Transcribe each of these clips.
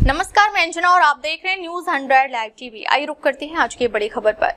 नमस्कार, मैं अंजना और आप देख रहे हैं न्यूज 100 लाइव टीवी। आइए रुक करते हैं आज की बड़ी खबर पर।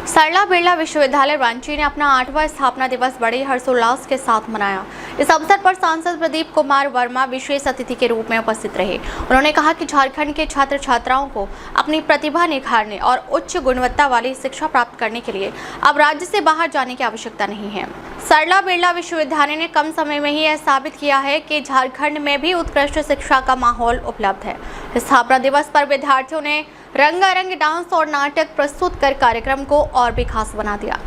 सरला बिरला विश्वविद्यालय रांची ने अपना 8वां स्थापना दिवस बड़े हर्षोल्लास के साथ मनाया। इस अवसर पर सांसद प्रदीप कुमार वर्मा विशेष अतिथि के रूप में उपस्थित रहे। उन्होंने कहा कि झारखंड के छात्र छात्राओं को अपनी प्रतिभा निखारने और उच्च गुणवत्ता वाली शिक्षा प्राप्त करने के लिए अब राज्य से बाहर जाने की आवश्यकता नहीं है। सरला बिरला विश्वविद्यालय ने कम समय में ही यह साबित किया है कि झारखंड में भी उत्कृष्ट शिक्षा का माहौल उपलब्ध है। स्थापना दिवस पर विद्यार्थियों ने रंगारंग डांस और नाटक प्रस्तुत कर कार्यक्रम को और भी खास बना दिया।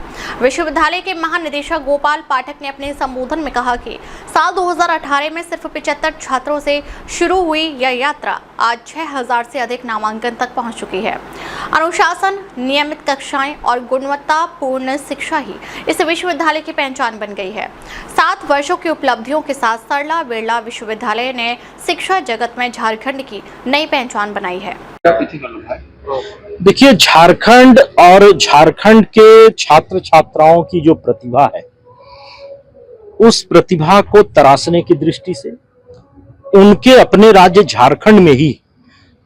विश्वविद्यालय के महानिदेशक गोपाल पाठक ने अपने संबोधन में कहा कि साल 2018 में सिर्फ 75 छात्रों से शुरू हुई यह यात्रा आज 6000 से अधिक नामांकन तक पहुंच चुकी है। अनुशासन, नियमित कक्षाएं और गुणवत्तापूर्ण शिक्षा ही इस विश्वविद्यालय की पहचान बन गई है। 7 वर्षों की उपलब्धियों के साथ सरला बिरला विश्वविद्यालय ने शिक्षा जगत में झारखंड की नई पहचान बनाई है। देखिए, झारखंड और झारखंड के छात्र छात्राओं की जो प्रतिभा है, उस प्रतिभा को तराशने की दृष्टि से उनके अपने राज्य झारखंड में ही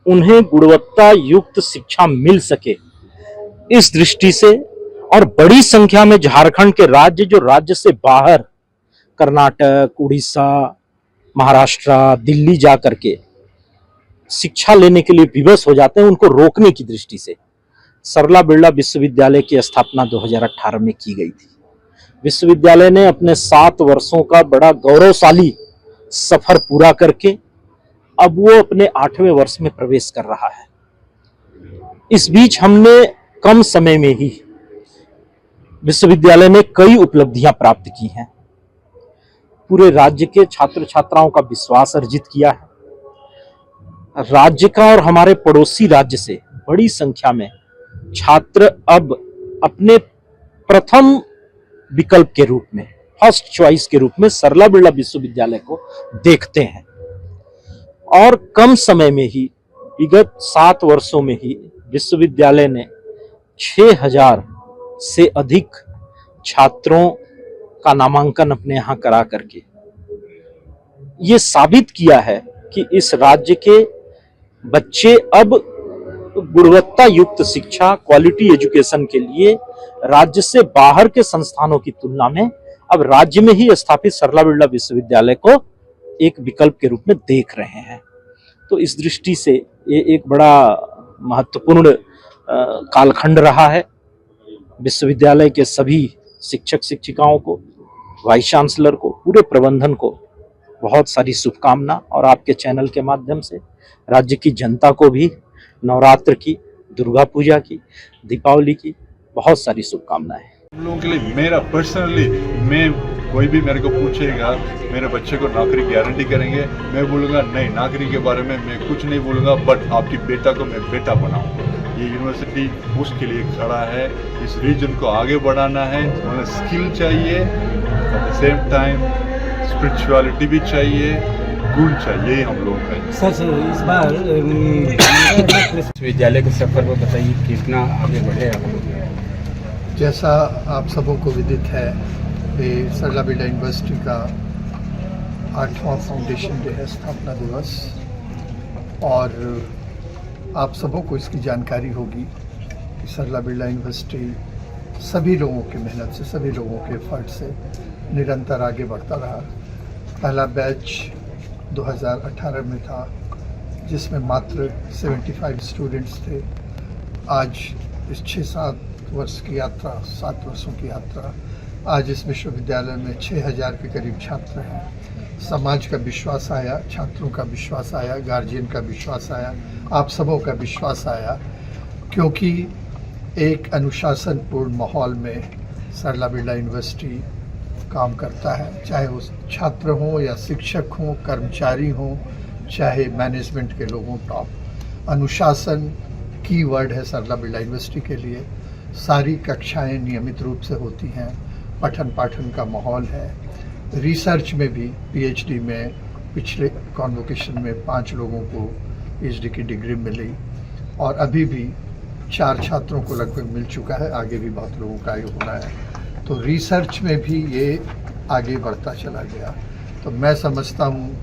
उन्हें गुणवत्ता युक्त शिक्षा मिल सके, इस दृष्टि से और बड़ी संख्या में झारखंड के राज्य जो राज्य से बाहर कर्नाटक, उड़ीसा, महाराष्ट्र, दिल्ली जा करके शिक्षा लेने के लिए विवश हो जाते हैं, उनको रोकने की दृष्टि से सरला बिरला विश्वविद्यालय की स्थापना 2018 में की गई थी। विश्वविद्यालय ने अपने 7 वर्षों का बड़ा गौरवशाली सफर पूरा करके अब वो अपने 8वें वर्ष में प्रवेश कर रहा है। इस बीच हमने कम समय में ही विश्वविद्यालय ने कई उपलब्धियां प्राप्त की हैं। पूरे राज्य के छात्र छात्राओं का विश्वास अर्जित किया है। राज्य का और हमारे पड़ोसी राज्य से बड़ी संख्या में छात्र अब अपने प्रथम विकल्प के रूप में, फर्स्ट चॉइस के रूप में सरला बिरला विश्वविद्यालय को देखते हैं। और कम समय में ही, विगत 7 वर्षों में ही विश्वविद्यालय ने 6000 से अधिक छात्रों का नामांकन अपने यहाँ करा करके ये साबित किया है कि इस राज्य के बच्चे अब गुणवत्ता युक्त शिक्षा, क्वालिटी एजुकेशन के लिए राज्य से बाहर के संस्थानों की तुलना में अब राज्य में ही स्थापित सरला बिरला विश्वविद्यालय को एक विकल्प के रूप में देख रहे हैं। तो इस दृष्टि से ये एक बड़ा महत्वपूर्ण कालखंड रहा है। विश्वविद्यालय के सभी शिक्षक शिक्षिकाओं को, वाइस चांसलर को, पूरे प्रबंधन को बहुत सारी शुभकामना और आपके चैनल के माध्यम से राज्य की जनता को भी नवरात्र की, दुर्गा पूजा की, दीपावली की बहुत सारी शुभकामनाएं। हम लोगों के लिए मेरा पर्सनली, मैं कोई भी मेरे को पूछेगा मेरे बच्चे को नौकरी गारंटी करेंगे, मैं बोलूँगा नहीं, नौकरी के बारे में मैं कुछ नहीं बोलूँगा, बट आपकी बेटा को मैं बेटा बनाऊँगा। ये यूनिवर्सिटी उसके लिए खड़ा है। इस रीजन को आगे बढ़ाना है, उन्हें स्किल चाहिए, at the same time spirituality भी चाहिए, गुण चाहिए, यही हम लोग का। सर इस बार विश्वविद्यालय के सफर को बताइए, कितना आगे बढ़े आप? जैसा आप सबों को विदित है कि सरला बिरला यूनिवर्सिटी का 8वां फाउंडेशन डे है, स्थापना दिवस, और आप सबों को इसकी जानकारी होगी कि सरला बिरला यूनिवर्सिटी सभी लोगों की मेहनत से, सभी लोगों के एफर्ट से निरंतर आगे बढ़ता रहा। पहला बैच 2018 में था, जिसमें मात्र 75 स्टूडेंट्स थे। आज इस 6-7 वर्ष की यात्रा, 7 वर्षों की यात्रा, आज इस विश्वविद्यालय में 6000 के करीब छात्र हैं। समाज का विश्वास आया, छात्रों का विश्वास आया, गार्जियन का विश्वास आया, आप सबों का विश्वास आया, क्योंकि एक अनुशासनपूर्ण माहौल में सरला बिरला यूनिवर्सिटी काम करता है। चाहे वो छात्र हों या शिक्षक हों, कर्मचारी हों, चाहे मैनेजमेंट के लोगों, टॉप अनुशासन की वर्ड है सरला बिरला यूनिवर्सिटी के लिए। सारी कक्षाएं नियमित रूप से होती हैं, पठन पाठन का माहौल है। रिसर्च में भी पीएचडी में पिछले कॉन्वोकेशन में 5 लोगों को पीएचडी की डिग्री मिली और अभी भी 4 छात्रों को लगभग मिल चुका है, आगे भी बहुत लोगों का ये होना है। तो रिसर्च में भी ये आगे बढ़ता चला गया। तो मैं समझता हूँ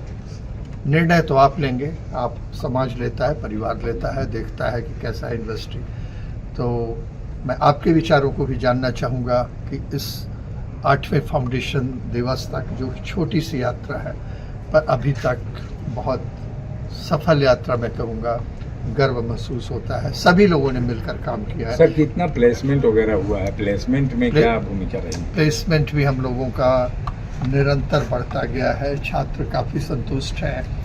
निर्णय तो आप लेंगे, आप समाज लेता है, परिवार लेता है, देखता है कि कैसा है यूनिवर्सिटी। तो मैं आपके विचारों को भी जानना चाहूँगा कि इस 8वें फाउंडेशन दिवस तक जो छोटी सी यात्रा है, पर अभी तक बहुत सफल यात्रा मैं कहूँगा, गर्व महसूस होता है। सभी लोगों ने मिलकर काम किया है। सर कितना प्लेसमेंट वगैरह हुआ है? प्लेसमेंट में क्या भूमिका रही? प्लेसमेंट भी हम लोगों का निरंतर बढ़ता गया है, छात्र काफ़ी संतुष्ट हैं।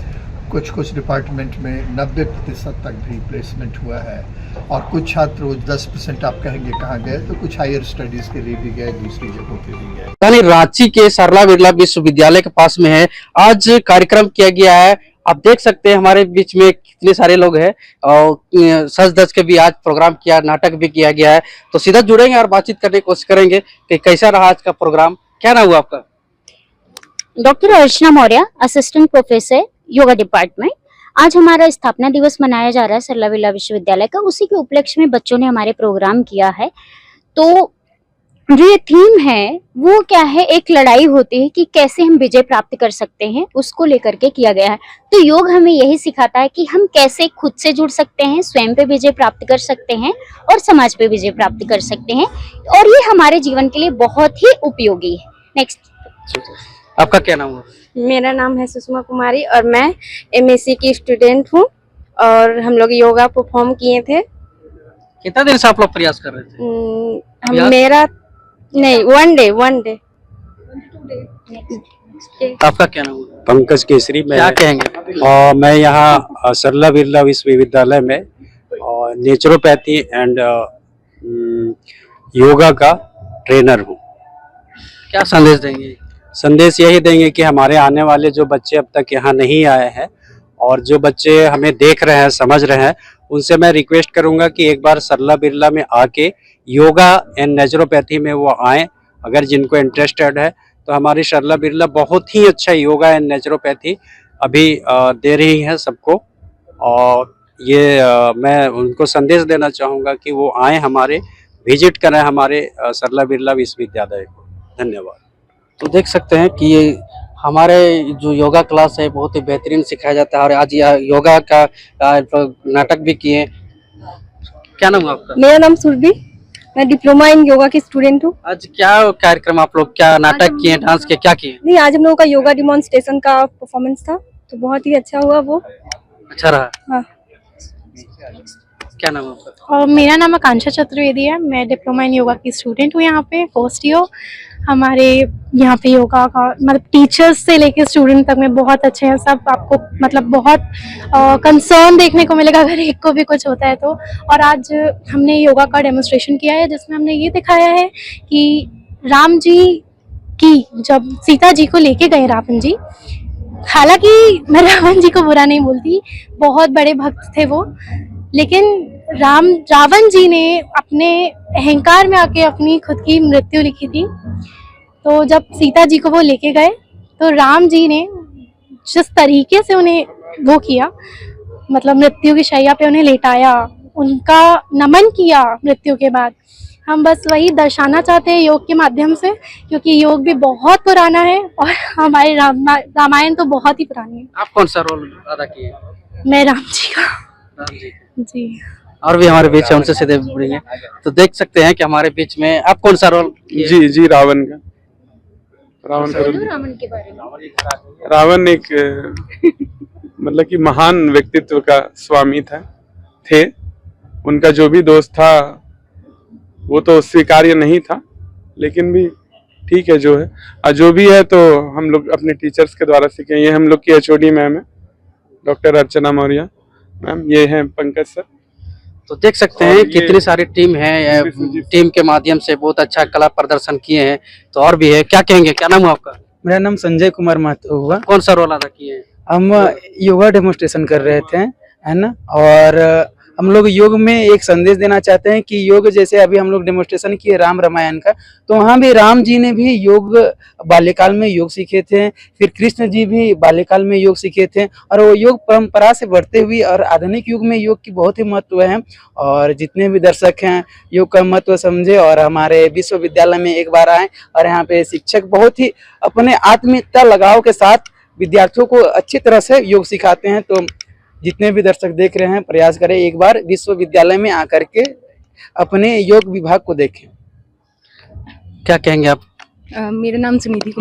कुछ डिपार्टमेंट में 90% तक भी प्लेसमेंट हुआ है, और कुछ छात्र 10% आप कहेंगे कहाँ गए, तो कुछ हायर स्टडीज़ के लिए भी गए, दूसरी जगहों पे भी गए। राजधानी रांची के सरला बिरला विश्वविद्यालय के पास में है। आज कार्यक्रम किया गया है, आप देख सकते हैं हमारे बीच में कितने सारे लोग हैं, और सच धज के भी आज प्रोग्राम किया, नाटक भी किया गया है। तो सीधा जुड़ेंगे और बातचीत करने की कोशिश करेंगे कि कैसा रहा आज का प्रोग्राम। क्या नाम हुआ आपका? Doctor Archana Maurya, assistant professor yoga department. आज हमारा स्थापना दिवस मनाया जा रहा है सरला बिरला विश्वविद्यालय का। उसी के उपलक्ष्य में बच्चों ने हमारे प्रोग्राम किया है। तो जो ये थीम है वो क्या है, एक लड़ाई होती है कि कैसे हम विजय प्राप्त कर सकते हैं, उसको लेकर के किया गया है। तो योग हमें यही सिखाता है कि हम कैसे खुद से जुड़ सकते हैं, स्वयं पे विजय प्राप्त कर सकते हैं और समाज पे विजय प्राप्त कर सकते हैं, और ये हमारे जीवन के लिए बहुत ही उपयोगी है। नेक्स्ट, आपका क्या नाम हुआ? मेरा नाम है सुषमा कुमारी और मैं एमएससी की स्टूडेंट हूँ, और हम लोग योगा परफॉर्म किए थे। कितना दिन से आप लोग प्रयास कर रहे थे? मेरा नहीं, वन डे। आपका क्या नाम हुआ? पंकज केसरी। मैं क्या कहेंगे? और मैं यहाँ सरला बिरला विश्वविद्यालय में नेचुरोपैथी एंड योगा का ट्रेनर हूँ। क्या संदेश देंगे? संदेश यही देंगे कि हमारे आने वाले जो बच्चे अब तक यहाँ नहीं आए हैं, और जो बच्चे हमें देख रहे हैं, समझ रहे हैं, उनसे मैं रिक्वेस्ट करूंगा कि एक बार सरला बिरला में आके योगा एंड नेचुरोपैथी में वो आएँ। अगर जिनको इंटरेस्टेड है तो हमारी सरला बिरला बहुत ही अच्छा योगा एंड नेचुरोपैथी अभी दे रही है सबको, और ये मैं उनको संदेश देना चाहूँगा कि वो आएँ, हमारे विजिट करें हमारे सरला बिरला विश्वविद्यालय को। धन्यवाद। तो देख सकते हैं कि ये हमारे जो योगा क्लास है बहुत ही बेहतरीन सिखाया जाता है, और आज यह योगा का नाटक भी किए। क्या नाम है आपका? मेरा नाम सुरभि, मैं डिप्लोमा इन योगा की स्टूडेंट हूँ। आज क्या कार्यक्रम, आप लोग क्या नाटक किए, डांस किए, क्या किए? नहीं, आज हम लोगों का योगा डिमॉन्स्ट्रेशन का परफॉर्मेंस था, तो बहुत ही अच्छा हुआ। वो अच्छा रहा? हाँ। क्या नाम है आपका? और मेरा नाम आकांक्षा चतुर्वेदी है, मैं डिप्लोमा इन योगा की स्टूडेंट हूँ यहाँ पे, फर्स्ट ईयर। हमारे यहाँ पे योगा का मतलब टीचर्स से लेके स्टूडेंट तक में बहुत अच्छे हैं सब। आपको मतलब बहुत कंसर्न देखने को मिलेगा अगर एक को भी कुछ होता है तो। और आज हमने योगा का डेमोन्स्ट्रेशन किया है, जिसमें हमने ये दिखाया है कि राम जी की जब सीता जी को लेके गए रावण जी, हालांकि मैं रावण जी को बुरा नहीं बोलती, बहुत बड़े भक्त थे वो, लेकिन रावण जी ने अपने अहंकार में आके अपनी खुद की मृत्यु लिखी थी। तो जब सीता जी को वो लेके गए तो राम जी ने जिस तरीके से उन्हें वो किया, मतलब मृत्यु की शैया पे उन्हें लेटाया, उनका नमन किया मृत्यु के बाद, हम बस वही दर्शाना चाहते हैं योग के माध्यम से, क्योंकि योग भी बहुत पुराना है और हमारे रामायण तो बहुत ही पुरानी है। आप कौन सा रोल अदा किए? मैं राम जी का। राम जी। जी। और भी हमारे बीच है, उनसे सीधे जुड़ेंगे। तो देख सकते हैं कि हमारे बीच में आप कौन सा रोल? जी रावण का। रावण के बारे में। रावण एक मतलब कि महान व्यक्तित्व का स्वामी थे। उनका जो भी दोस्त था वो तो स्वीकार्य नहीं था, लेकिन भी ठीक है जो है, और जो भी है तो हम लोग अपने टीचर्स के द्वारा सीखे। ये हम लोग की एचओडी मैम है, डॉक्टर अर्चना मौर्य मैम, ये हैं पंकज सर। तो देख सकते हैं कितनी सारी टीम है, टीम के माध्यम से बहुत अच्छा कला प्रदर्शन किए हैं। तो और भी है, क्या कहेंगे? क्या नाम है आपका? मेरा नाम संजय कुमार महतो हुआ। कौन सा रोल अदा किए हैं? हम योगा डेमोन्स्ट्रेशन कर रहे थे, है ना, और हम लोग योग में एक संदेश देना चाहते हैं कि योग जैसे अभी हम लोग डेमोन्स्ट्रेशन किए राम रामायण का, तो वहाँ भी राम जी ने भी योग बाल्यकाल में योग सीखे थे, फिर कृष्ण जी भी बाल्यकाल में योग सीखे थे, और वो योग परंपरा से बढ़ते हुए और आधुनिक युग में योग की बहुत ही महत्व है। और जितने भी दर्शक हैं योग का महत्व समझे और हमारे विश्वविद्यालय में एक बार आए, और यहाँ पे शिक्षक बहुत ही अपने आत्मीयता लगाव के साथ विद्यार्थियों को अच्छी तरह से योग सिखाते हैं। तो जितने भी दर्शक देख रहे हैं, प्रयास करें एक बार विश्वविद्यालय में आकर के अपने योग विभाग को देखें। क्या कहेंगे आप? मेरा नाम सुनीति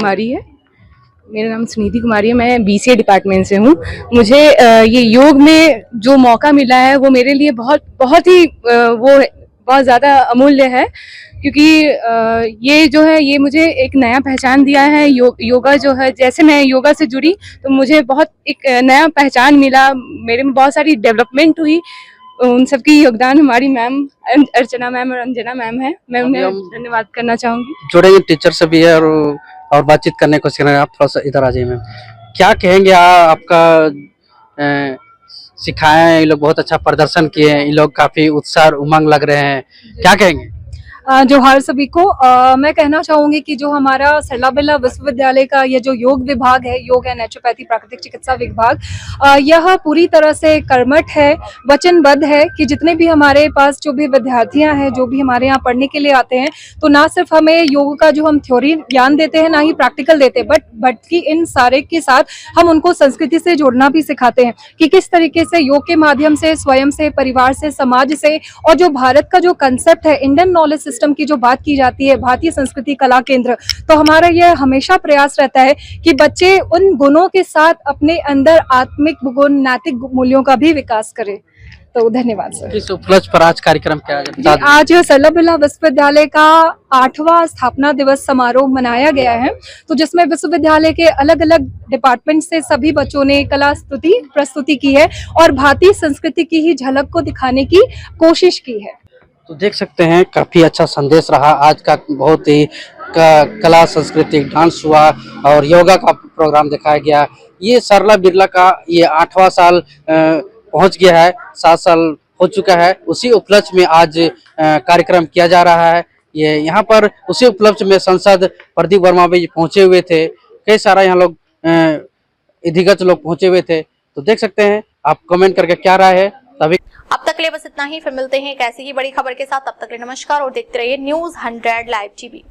कुमारी है। मैं बीसीए डिपार्टमेंट से हूँ। मुझे ये योग में जो मौका मिला है वो मेरे लिए बहुत ही बहुत ज़्यादा अमूल्य है, क्योंकि ये जो है ये मुझे एक नया पहचान दिया है। योगा जो है, जैसे मैं योगा से जुड़ी तो मुझे बहुत एक नया पहचान मिला, मेरे में बहुत सारी डेवलपमेंट हुई। उन सबकी योगदान हमारी मैम अर्चना मैम और अंजना मैम है, मैं उन्हें धन्यवाद करना चाहूँगी। जुड़ेंगे टीचर से भी है और बातचीत करने को सीख रहे हैं। आप थोड़ा सा इधर आ जाइए मैम। क्या कहेंगे आपका सिखाए, ये लोग बहुत अच्छा प्रदर्शन किए हैं, ये लोग काफी उत्साह और उमंग लग रहे हैं, क्या कहेंगे? जोहार सभी को। मैं कहना चाहूंगी कि जो हमारा सरला बिरला विश्वविद्यालय का ये जो योग विभाग है, योग एंड नेचुरोपैथी प्राकृतिक चिकित्सा विभाग, यह पूरी तरह से कर्मठ है, वचनबद्ध है कि जितने भी हमारे पास जो भी विद्यार्थियां हैं, जो भी हमारे यहाँ पढ़ने के लिए आते हैं, तो ना सिर्फ हमें योग का जो हम थ्योरी ज्ञान देते हैं, ना ही प्रैक्टिकल देते हैं, बट कि इन सारे के साथ हम उनको संस्कृति से जोड़ना भी सिखाते हैं कि किस तरीके से योग के माध्यम से स्वयं से, परिवार से, समाज से, और जो भारत का जो कंसेप्ट है इंडियन नॉलेज सिस्टम की जो बात की जाती है, भारतीय संस्कृति कला केंद्र, तो हमारा यह हमेशा प्रयास रहता है कि बच्चे उन गुणों के साथ अपने अंदर आत्मिक गुण, नैतिक मूल्यों का भी विकास करें। तो धन्यवाद सर। किस उपलक्ष्य पर आज कार्यक्रम किया जी, आज सरला बिरला विश्वविद्यालय का 8वां स्थापना दिवस समारोह मनाया गया है, तो जिसमें विश्वविद्यालय के अलग अलग डिपार्टमेंट से सभी बच्चों ने कला स्तुति प्रस्तुति की है और भारतीय संस्कृति की ही झलक को दिखाने की कोशिश की है। तो देख सकते हैं काफी अच्छा संदेश रहा आज का। बहुत ही कला, संस्कृति, डांस हुआ और योगा का प्रोग्राम दिखाया गया। ये सरला बिरला का ये 8वां साल पहुंच गया है, 7 साल हो चुका है। उसी उपलक्ष्य में आज कार्यक्रम किया जा रहा है। ये यहाँ पर उसी उपलक्ष्य में सांसद प्रदीप वर्मा भी पहुंचे हुए थे, कई सारा यहाँ लोग अधिगत लोग पहुंचे हुए थे। तो देख सकते हैं आप कमेंट करके क्या राय है। तभी अब तक के लिए बस इतना ही, फिर मिलते हैं एक ऐसी ही बड़ी खबर के साथ। तब तक के लिए नमस्कार और देखते रहिए न्यूज़ 100 लाइव टीवी।